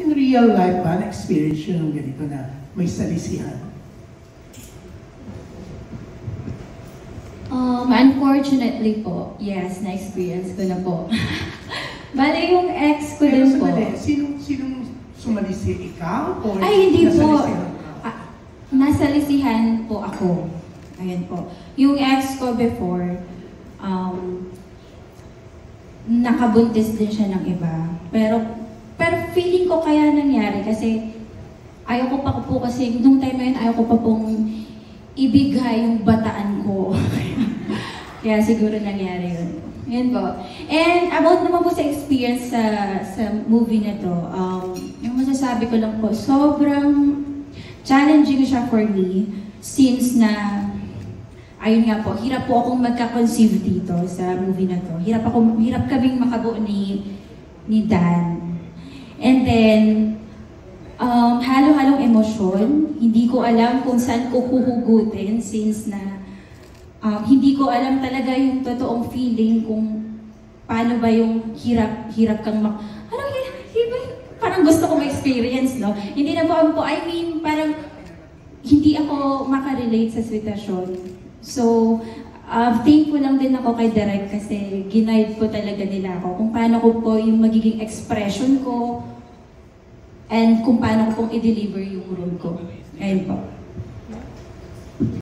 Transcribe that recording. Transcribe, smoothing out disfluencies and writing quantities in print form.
in real life ba, na-experience yun ng ganito na may salisihan? Unfortunately po, yes, na-experience ko na po. Bale, yung ex ko din po. Pero sinong sumalisi? Ikaw? O Ay, hindi po. nasalisihan ka? Nasalisihan po ako. Ayan po. Yung ex ko before, nakabuntis din siya ng iba. Pero feeling ko kaya nangyari kasi ayaw ko pa po kasi nung time na yun ayaw ko pa pong ibigay yung bataan ko. Kaya siguro nangyari yun. Yun po. And about naman po sa experience sa movie na to, yung masasabi ko lang po, sobrang challenging siya for me since na, ayun nga po, hirap po akong magka-conceive dito sa movie na to. Hirap kaming makabuo ni Dan. And then, halo-halong emosyon. Hindi ko alam kung saan ko huhugutin since na hindi ko alam talaga yung totoong feeling kung paano ba yung hirap kang parang gusto ko ma-experience, no? Hindi na po I mean, parang hindi ako makarelate sa sitwasyon. So, thankful lang din ako kay Direk kasi ginaid po talaga nila ako kung paano ko po yung magiging expression ko and kung paano ko pong i-deliver yung role ko. Ayun po.